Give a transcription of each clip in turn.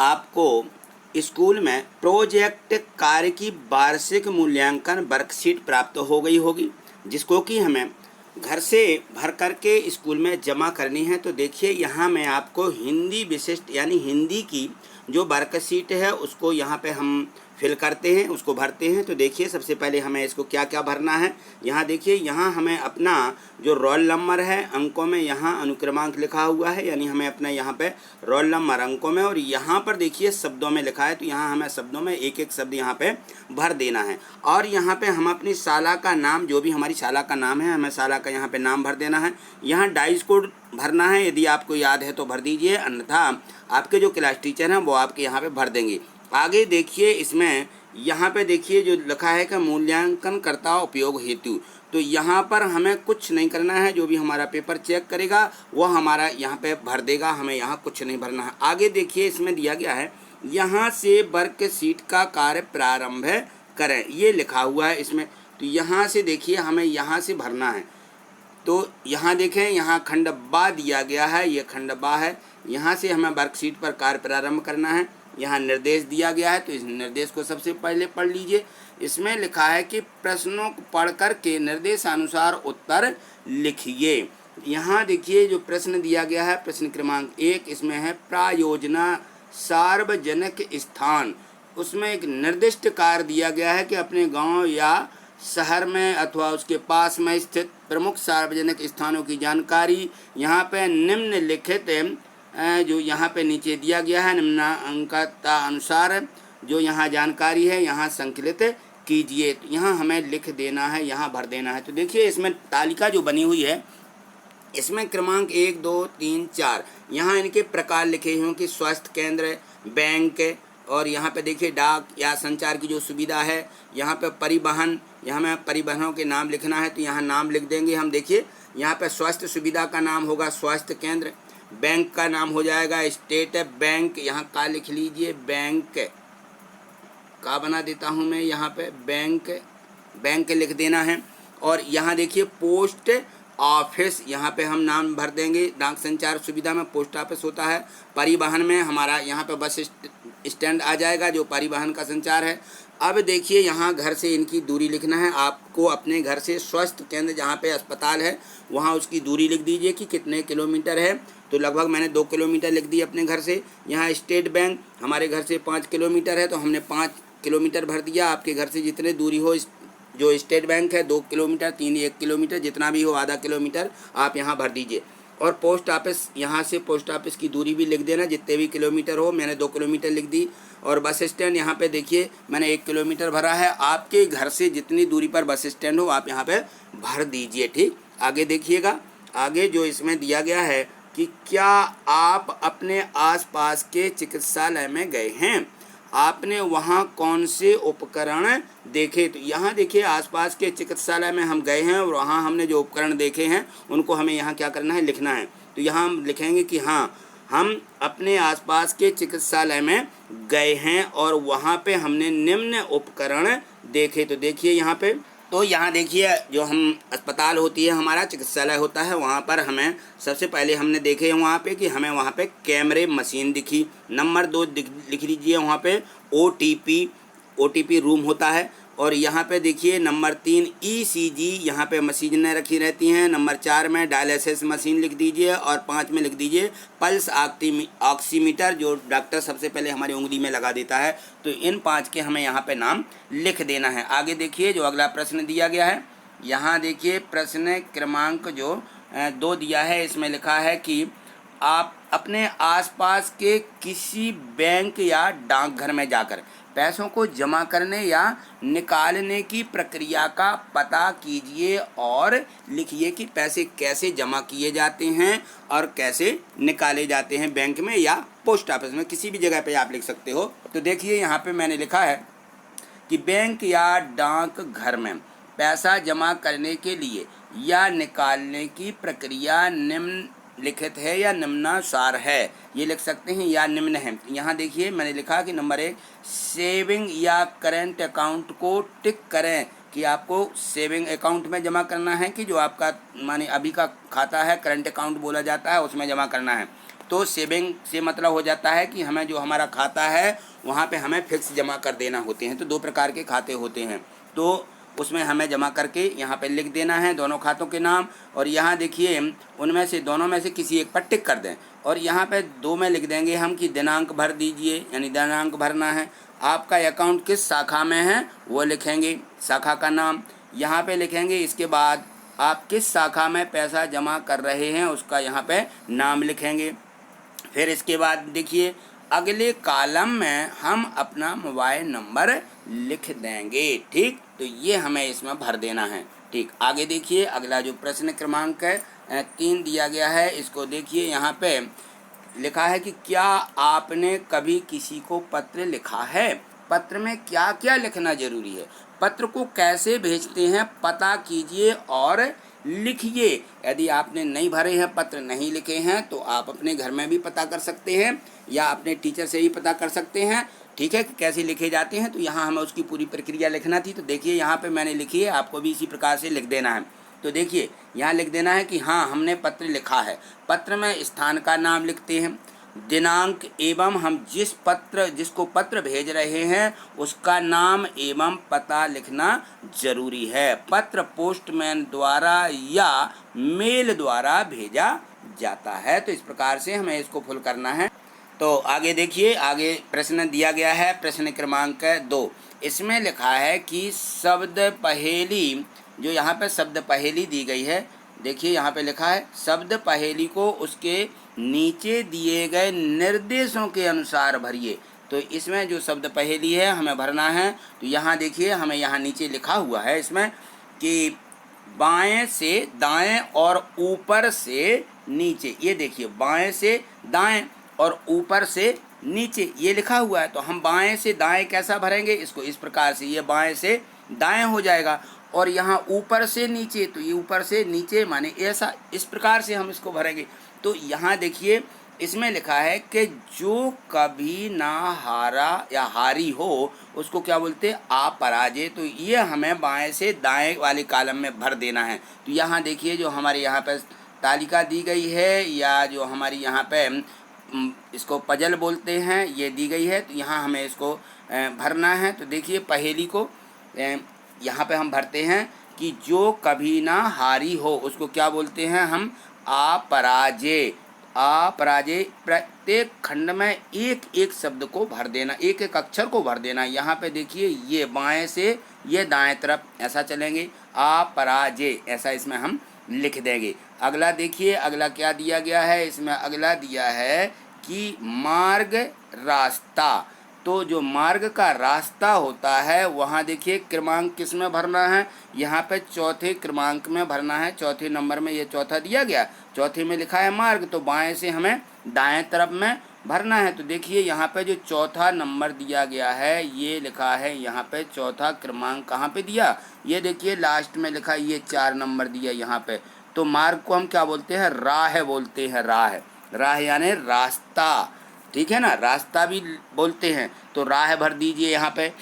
आपको स्कूल में प्रोजेक्ट कार्य की वार्षिक मूल्यांकन वर्कशीट प्राप्त हो गई होगी, जिसको कि हमें घर से भर करके स्कूल में जमा करनी है। तो देखिए यहाँ मैं आपको हिंदी विशिष्ट यानी हिंदी की जो वर्कशीट है उसको यहाँ पे हम फिल करते हैं, उसको भरते हैं। तो देखिए सबसे पहले हमें इसको क्या क्या भरना है। यहाँ देखिए यहाँ हमें अपना जो रोल नंबर है अंकों में यहाँ अनुक्रमांक लिखा हुआ है, यानी हमें अपना यहाँ पे रोल नंबर अंकों में, और यहाँ पर देखिए शब्दों में लिखा है, तो यहाँ हमें शब्दों में एक एक शब्द यहाँ पे भर देना है। और यहाँ पे हम अपनी शाला का नाम, जो भी हमारी शाला का नाम है, हमें शाला का यहाँ पे नाम भर देना है। यहाँ डाइस कोड भरना है, यदि आपको याद है तो भर दीजिए, अन्यथा आपके जो क्लास टीचर हैं वो आपके यहाँ पे भर देंगे। आगे देखिए इसमें यहाँ पे देखिए जो लिखा है कि मूल्यांकनकर्ता उपयोग हेतु, तो यहाँ पर हमें कुछ नहीं करना है। जो भी हमारा पेपर चेक करेगा वो हमारा यहाँ पे भर देगा, हमें यहाँ कुछ नहीं भरना है। आगे देखिए इसमें दिया गया है यहाँ से वर्कशीट का कार्य प्रारंभ करें, ये लिखा हुआ है इसमें। तो यहाँ से देखिए हमें यहाँ से भरना है। तो यहाँ देखें यहाँ खंड बा दिया गया है, ये खंड बा है। यहाँ से हमें वर्कशीट पर कार्य प्रारंभ करना है। यहाँ निर्देश दिया गया है, तो इस निर्देश को सबसे पहले पढ़ लीजिए। इसमें लिखा है कि प्रश्नों को पढ़ कर के निर्देशानुसार उत्तर लिखिए। यहाँ देखिए जो प्रश्न दिया गया है, प्रश्न क्रमांक 1 इसमें है प्रायोजना सार्वजनिक स्थान। उसमें एक निर्दिष्ट कार्य दिया गया है कि अपने गांव या शहर में अथवा उसके पास में स्थित प्रमुख सार्वजनिक स्थानों की जानकारी यहाँ पे निम्नलिखित जो यहाँ पे नीचे दिया गया है निम्नांकता अनुसार जो यहाँ जानकारी है यहाँ संकलित कीजिए। तो यहाँ हमें लिख देना है, यहाँ भर देना है। तो देखिए इसमें तालिका जो बनी हुई है इसमें क्रमांक 1 2 3 4 यहाँ इनके प्रकार लिखे हुए हैं कि स्वास्थ्य केंद्र, बैंक, और यहाँ पे देखिए डाक या संचार की जो सुविधा है। यहाँ पे परिवहन, यहाँ में परिवहनों के नाम लिखना है, तो यहाँ नाम लिख देंगे हम। देखिए यहाँ पे स्वास्थ्य सुविधा का नाम होगा स्वास्थ्य केंद्र, बैंक का नाम हो जाएगा स्टेट बैंक, यहाँ का लिख लीजिए बैंक का बना देता हूँ मैं, यहाँ पे बैंक लिख देना है। और यहाँ देखिए पोस्ट ऑफिस, यहाँ पे हम नाम भर देंगे। डाक संचार सुविधा में पोस्ट ऑफिस होता है। परिवहन में हमारा यहाँ पे बस स्टैंड आ जाएगा जो परिवहन का संचार है। अब देखिए यहाँ घर से इनकी दूरी लिखना है। आपको अपने घर से स्वास्थ्य केंद्र जहाँ पे अस्पताल है वहाँ उसकी दूरी लिख दीजिए कि कितने किलोमीटर है। तो लगभग मैंने 2 किलोमीटर लिख दी अपने घर से। यहाँ स्टेट बैंक हमारे घर से 5 किलोमीटर है, तो हमने 5 किलोमीटर भर दिया। आपके घर से जितने दूरी हो, जो स्टेट बैंक है 2 किलोमीटर, 3 1 किलोमीटर, जितना भी हो आधा किलोमीटर आप यहाँ भर दीजिए। और पोस्ट ऑफिस, यहाँ से पोस्ट ऑफिस की दूरी भी लिख देना जितने भी किलोमीटर हो। मैंने 2 किलोमीटर लिख दी। और बस स्टैंड यहाँ पे देखिए मैंने 1 किलोमीटर भरा है। आपके घर से जितनी दूरी पर बस स्टैंड हो आप यहाँ पे भर दीजिए। ठीक, आगे देखिएगा। आगे जो इसमें दिया गया है कि क्या आप अपने आसपास के चिकित्सालय में गए हैं, आपने वहाँ कौन से उपकरण देखे। तो यहाँ देखिए आसपास के चिकित्सालय में हम गए हैं और वहाँ हमने जो उपकरण देखे हैं उनको हमें यहाँ क्या करना है, लिखना है। तो यहाँ हम लिखेंगे कि हाँ हम अपने आसपास के चिकित्सालय में गए हैं और वहाँ पे हमने निम्न उपकरण देखे। तो देखिए यहाँ पे, तो यहाँ देखिए जो हम अस्पताल होती है हमारा चिकित्सालय होता है, वहाँ पर हमें सबसे पहले हमने देखे हैं वहाँ पे कि हमें वहाँ पे कैमरे मशीन दिखी। नंबर 2 लिख लीजिए वहाँ पे ओटीपी रूम होता है। और यहाँ पे देखिए नंबर 3 ईसीजी यहाँ पे मशीनें रखी रहती हैं। नंबर 4 में डायलिसिस मशीन लिख दीजिए और 5 में लिख दीजिए पल्स ऑक्सीमीटर, जो डॉक्टर सबसे पहले हमारी उंगली में लगा देता है। तो इन 5 के हमें यहाँ पे नाम लिख देना है। आगे देखिए जो अगला प्रश्न दिया गया है, यहाँ देखिए प्रश्न क्रमांक जो 2 दिया है, इसमें लिखा है कि आप अपने आसपास के किसी बैंक या डाकघर में जाकर पैसों को जमा करने या निकालने की प्रक्रिया का पता कीजिए और लिखिए कि पैसे कैसे जमा किए जाते हैं और कैसे निकाले जाते हैं बैंक में या पोस्ट ऑफिस में, किसी भी जगह पे आप लिख सकते हो। तो देखिए यहाँ पे मैंने लिखा है कि बैंक या डाकघर में पैसा जमा करने के लिए या निकालने की प्रक्रिया निम्नलिखित है या निम्नानुसार है, ये लिख सकते हैं या निम्न है। यहाँ देखिए मैंने लिखा कि नंबर 1 सेविंग या करेंट अकाउंट को टिक करें कि आपको सेविंग अकाउंट में जमा करना है कि जो आपका माने अभी का खाता है करंट अकाउंट बोला जाता है उसमें जमा करना है। तो सेविंग से मतलब हो जाता है कि हमें जो हमारा खाता है वहाँ पे हमें फिक्स जमा कर देना होते हैं। तो दो प्रकार के खाते होते हैं, तो उसमें हमें जमा करके यहाँ पे लिख देना है दोनों खातों के नाम। और यहाँ देखिए उनमें से दोनों में से किसी एक पर टिक कर दें और यहाँ पे दो में लिख देंगे हम कि दिनांक भर दीजिए, यानी दिनांक भरना है। आपका अकाउंट किस शाखा में है वो लिखेंगे, शाखा का नाम यहाँ पे लिखेंगे। इसके बाद आप किस शाखा में पैसा जमा कर रहे हैं उसका यहाँ पे नाम लिखेंगे। फिर इसके बाद देखिए अगले कॉलम में हम अपना मोबाइल नंबर लिख देंगे। ठीक, तो ये हमें इसमें भर देना है। ठीक, आगे देखिए अगला जो प्रश्न क्रमांक 3 दिया गया है, इसको देखिए यहाँ पे लिखा है कि क्या आपने कभी किसी को पत्र लिखा है? पत्र में क्या क्या लिखना जरूरी है, पत्र को कैसे भेजते हैं पता कीजिए और लिखिए। यदि आपने नहीं भरे हैं, पत्र नहीं लिखे हैं, तो आप अपने घर में भी पता कर सकते हैं या अपने टीचर से भी पता कर सकते हैं। ठीक है, कि कैसे लिखे जाते हैं। तो यहाँ हमें उसकी पूरी प्रक्रिया लिखना थी। तो देखिए यहाँ पे मैंने लिखी है, आपको भी इसी प्रकार से लिख देना है। तो देखिए यहाँ लिख देना है कि हाँ हमने पत्र लिखा है। पत्र में स्थान का नाम लिखते हैं, दिनांक एवं हम जिसको पत्र भेज रहे हैं उसका नाम एवं पता लिखना जरूरी है। पत्र पोस्टमैन द्वारा या मेल द्वारा भेजा जाता है। तो इस प्रकार से हमें इसको फुल करना है। तो आगे देखिए, आगे प्रश्न दिया गया है, प्रश्न क्रमांक 2। इसमें लिखा है कि शब्द पहेली, जो यहाँ पे शब्द पहेली दी गई है, देखिए यहाँ पे लिखा है शब्द पहेली को उसके नीचे दिए गए निर्देशों के अनुसार भरिए। तो इसमें जो शब्द पहेली है हमें भरना है। तो यहाँ देखिए हमें यहाँ नीचे लिखा हुआ है इसमें कि बाएं से दाएं और ऊपर से नीचे। ये देखिए बाएं से दाएं और ऊपर से नीचे ये लिखा हुआ है। तो हम बाएं से दाएं कैसा भरेंगे, इसको इस प्रकार से, ये बाएं से दाएं हो जाएगा। और यहाँ ऊपर से नीचे, तो ये ऊपर से नीचे माने ऐसा, इस प्रकार से हम इसको भरेंगे। तो यहाँ देखिए इसमें लिखा है कि जो कभी ना हारा या हारी हो उसको क्या बोलते हैं, अपराजय। तो ये हमें बाएं से दाएं वाले कॉलम में भर देना है। तो यहाँ देखिए जो हमारे यहाँ पे तालिका दी गई है, या जो हमारी यहाँ पे इसको पजल बोलते हैं, ये दी गई है। तो यहाँ हमें इसको भरना है। तो देखिए पहेली को यहाँ पे हम भरते हैं कि जो कभी ना हारी हो उसको क्या बोलते हैं हम, अपराजय। अपराजय, प्रत्येक खंड में एक एक शब्द को भर देना, एक एक अक्षर को भर देना। यहाँ पे देखिए ये बाएं से ये दाएं तरफ ऐसा चलेंगे, अपराजय ऐसा इसमें हम लिख देंगे। अगला देखिए अगला क्या दिया गया है, इसमें अगला दिया है कि मार्ग रास्ता। तो जो मार्ग का रास्ता होता है वहाँ देखिए क्रमांक किस में भरना है, यहाँ पे चौथे क्रमांक में भरना है। चौथे नंबर में ये चौथा दिया गया, चौथे में लिखा है मार्ग, तो बाएं से हमें दाएं तरफ में भरना है। तो देखिए यहाँ पे जो चौथा नंबर दिया गया है ये लिखा है, यहाँ पे चौथा क्रमांक कहाँ पे दिया, ये देखिए लास्ट में लिखा, ये 4 नंबर दिया यहाँ पे। तो मार्ग को हम क्या बोलते हैं, राह बोलते हैं। राह, राह यानी रास्ता, ठीक है ना, रास्ता भी बोलते हैं। तो राह भर दीजिए यहाँ पे।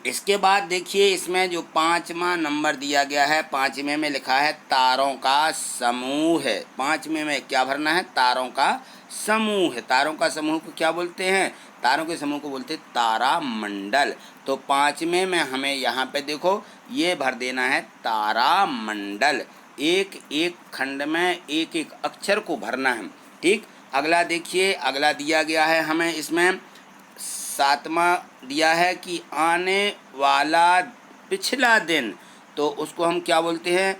इसके बाद देखिए इसमें जो 5वां नंबर दिया गया है, 5वें में लिखा है तारों का समूह है। 5वें में क्या भरना है, तारों का समूह है। तारों का समूह को क्या बोलते हैं, तारों के समूह को बोलते हैं तारा मंडल। तो 5वें में हमें यहाँ पे देखो ये भर देना है तारा मंडल। एक एक खंड में एक एक अक्षर को भरना है। ठीक, अगला देखिए अगला दिया गया है हमें इसमें 7वां दिया है कि आने वाला पिछला दिन। तो उसको हम क्या बोलते हैं,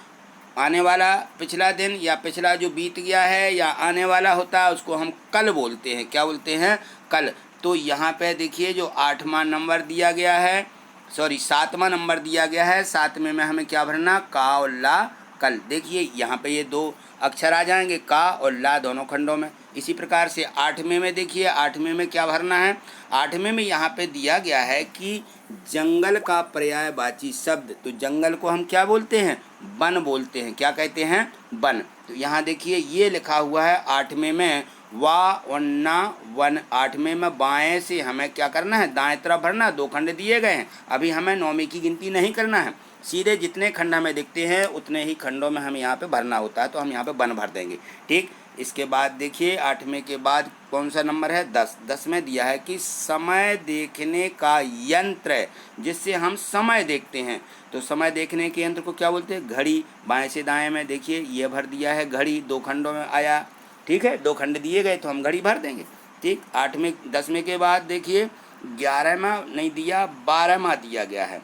आने वाला पिछला दिन, या पिछला जो बीत गया है या आने वाला होता है उसको हम कल बोलते हैं। क्या बोलते हैं, कल। तो यहाँ पे देखिए जो 8वां नंबर दिया गया है, 7वां नंबर दिया गया है, 7वें में हमें क्या भरना, का और ला, कल। देखिए यहाँ पे ये 2 अक्षर आ जाएंगे, का और ला दोनों खंडों में। इसी प्रकार से 8वें में देखिए, 8वें में क्या भरना है, 8वें में यहाँ पे दिया गया है कि जंगल का पर्यायवाची शब्द। तो जंगल को हम क्या बोलते हैं, वन बोलते हैं। क्या कहते हैं, वन। तो यहाँ देखिए ये लिखा हुआ है 8वें में वा वन्ना वन। 8वें में बाएं से हमें क्या करना है, दाएं तरफ भरना। 2 खंड दिए गए हैं, अभी हमें 9वीं की गिनती नहीं करना है, सीधे जितने खंड हमें दिखते हैं उतने ही खंडों में हमें यहाँ पे भरना होता है। तो हम यहाँ पे वन भर देंगे। ठीक, इसके बाद देखिए 8वें के बाद कौन सा नंबर है 10। 10 में दिया है कि समय देखने का यंत्र जिससे हम समय देखते हैं। तो समय देखने के यंत्र को क्या बोलते हैं? घड़ी। बाएं से दाएं में देखिए ये भर दिया है घड़ी, 2 खंडों में आया। ठीक है, 2 खंड दिए गए तो हम घड़ी भर देंगे। ठीक, 8वें 10वें के बाद देखिए 11वां नहीं दिया, 12वां दिया गया है।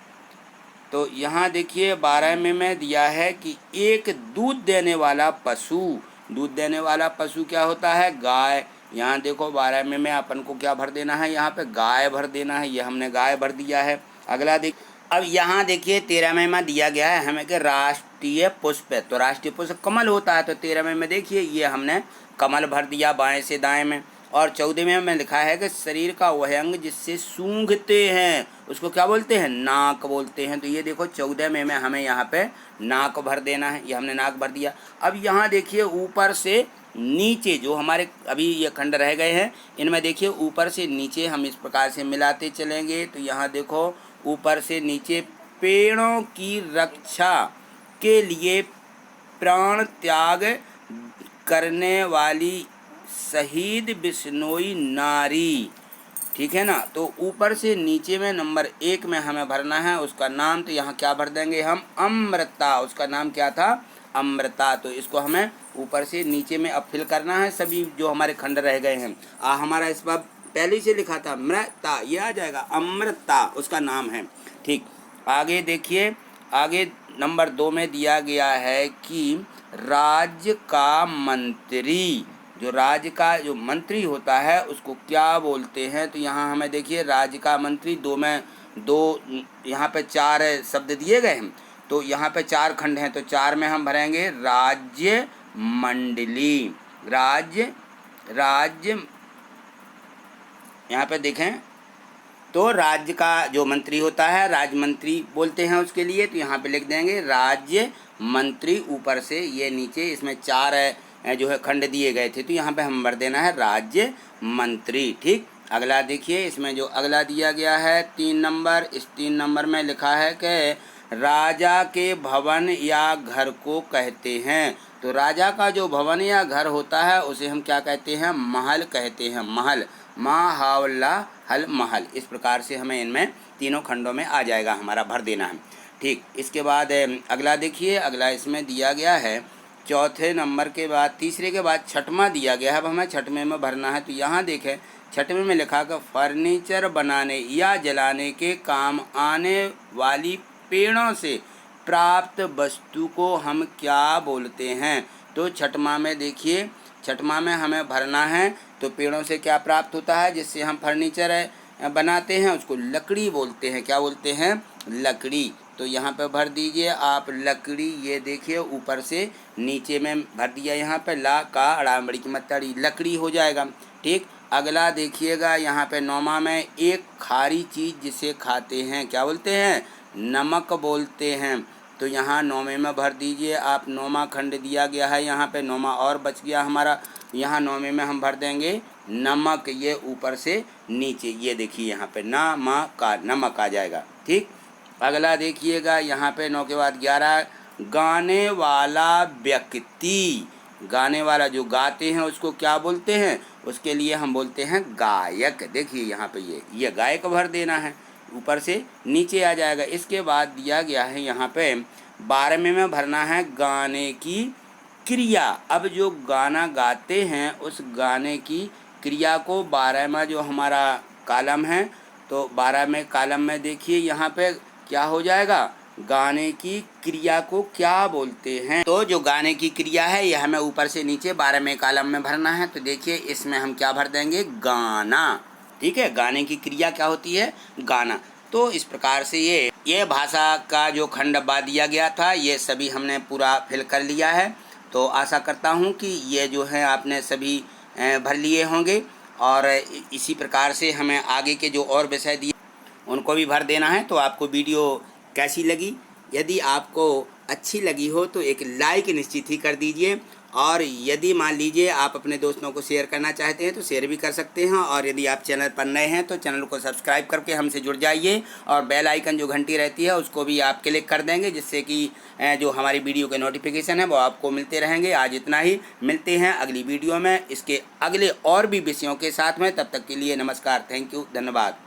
तो यहाँ देखिए 12वें में दिया है कि एक दूध देने वाला पशु। दूध देने वाला पशु क्या होता है? गाय। यहाँ देखो 12वें में अपन को क्या भर देना है? यहाँ पे गाय भर देना है। ये हमने गाय भर दिया है। अगला देख, अब यहाँ देखिए 13वें में दिया गया है हमें कि राष्ट्रीय पुष्प। तो राष्ट्रीय पुष्प कमल होता है। तो 13वें में देखिए ये हमने कमल भर दिया बाएं से दाएं में। और 14वें में लिखा है कि शरीर का वह अंग जिससे सूंघते हैं उसको क्या बोलते हैं? नाक बोलते हैं। तो ये देखो 14वें में हमें यहाँ पे नाक भर देना है। ये हमने नाक भर दिया। अब यहाँ देखिए ऊपर से नीचे जो हमारे अभी ये खंड रह गए हैं इनमें देखिए ऊपर से नीचे हम इस प्रकार से मिलाते चलेंगे। तो यहाँ देखो ऊपर से नीचे पेड़ों की रक्षा के लिए प्राण त्याग करने वाली शहीद बिश्नोई नारी। ठीक है ना। तो ऊपर से नीचे में नंबर 1 में हमें भरना है उसका नाम। तो यहाँ क्या भर देंगे हम? अमृता। उसका नाम क्या था? अमृता। तो इसको हमें ऊपर से नीचे में अब फिल करना है सभी जो हमारे खंड रह गए हैं। हमारा इस बार पहले से लिखा था मृता, ये आ जाएगा अमृता उसका नाम है। ठीक, आगे देखिए, आगे नंबर 2 में दिया गया है कि राज्य का मंत्री, जो राज्य का जो मंत्री होता है उसको क्या बोलते हैं? तो यहाँ हमें देखिए राज्य का मंत्री 2 में 2 यहाँ पे 4 शब्द दिए गए हैं। तो यहाँ पे 4 खंड हैं। तो 4 में हम भरेंगे राज्य मंडली। राज्य यहाँ पे देखें तो राज्य का जो मंत्री होता है राज्य मंत्री बोलते हैं उसके लिए। तो यहाँ पे लिख देंगे राज्य मंत्री। ऊपर से ये नीचे इसमें 4 जो है खंड दिए गए थे। तो यहाँ पे हम भर देना है राज्य मंत्री। ठीक, अगला देखिए इसमें जो अगला दिया गया है 3 नंबर, इस 3 नंबर में लिखा है कि राजा के भवन या घर को कहते हैं। तो राजा का जो भवन या घर होता है उसे हम क्या कहते हैं? महल कहते हैं। महल, माहावला हल महल। इस प्रकार से हमें इनमें तीनों खंडों में आ जाएगा, हमारा भर देना है। ठीक, इसके बाद अगला देखिए, अगला इसमें दिया गया है 4थे नंबर के बाद 3रे के बाद 6वां दिया गया है। अब हमें 6वें में भरना है। तो यहाँ देखें 6वें में लिखा कि फर्नीचर बनाने या जलाने के काम आने वाली पेड़ों से प्राप्त वस्तु को हम क्या बोलते हैं? तो 6वां में देखिए, 6वां में हमें भरना है। तो पेड़ों से क्या प्राप्त होता है जिससे हम फर्नीचर बनाते हैं उसको लकड़ी बोलते हैं। क्या बोलते हैं? लकड़ी। तो यहाँ पे भर दीजिए आप लकड़ी। ये देखिए ऊपर से नीचे में भर दिया, यहाँ पे ला का अड़ामड़ी की मतड़ी लकड़ी हो जाएगा। ठीक, अगला देखिएगा यहाँ पे 9वां में एक खारी चीज़ जिसे खाते हैं क्या बोलते हैं? नमक बोलते हैं। तो यहाँ 9वें में भर दीजिए आप। 9वां खंड दिया गया है यहाँ पे, 9वां और बच गया हमारा। यहाँ 9वें में हम भर देंगे नमक। ये ऊपर से नीचे ये देखिए यहाँ पे नमक का नमक आ जाएगा। ठीक, अगला देखिएगा यहाँ पे 9 के बाद 11 गाने वाला व्यक्ति। गाने वाला जो गाते हैं उसको क्या बोलते हैं? उसके लिए हम बोलते हैं गायक। देखिए यहाँ पे ये गायक भर देना है, ऊपर से नीचे आ जाएगा। इसके बाद दिया गया है यहाँ पे 12वें में भरना है गाने की क्रिया। अब जो गाना गाते हैं उस गाने की क्रिया को 12वां जो हमारा कॉलम है, तो 12वें कॉलम में देखिए यहाँ पे क्या हो जाएगा? गाने की क्रिया को क्या बोलते हैं? तो जो गाने की क्रिया है यह हमें ऊपर से नीचे 12वें कॉलम में भरना है। तो देखिए इसमें हम क्या भर देंगे? गाना। ठीक है, गाने की क्रिया क्या होती है? गाना। तो इस प्रकार से ये भाषा का जो खंड दिया गया था ये सभी हमने पूरा फिल कर लिया है। तो आशा करता हूँ कि ये जो है आपने सभी भर लिए होंगे और इसी प्रकार से हमें आगे के जो और विषय दिए उनको भी भर देना है। तो आपको वीडियो कैसी लगी? यदि आपको अच्छी लगी हो तो एक लाइक निश्चित ही कर दीजिए और यदि मान लीजिए आप अपने दोस्तों को शेयर करना चाहते हैं तो शेयर भी कर सकते हैं, और यदि आप चैनल पर नए हैं तो चैनल को सब्सक्राइब करके हमसे जुड़ जाइए, और बेल आइकन जो घंटी रहती है उसको भी आप क्लिक कर देंगे, जिससे कि जो हमारी वीडियो के नोटिफिकेशन है वो आपको मिलते रहेंगे। आज इतना ही, मिलते हैं अगली वीडियो में इसके अगले और भी विषयों के साथ में। तब तक के लिए नमस्कार, थैंक यू, धन्यवाद।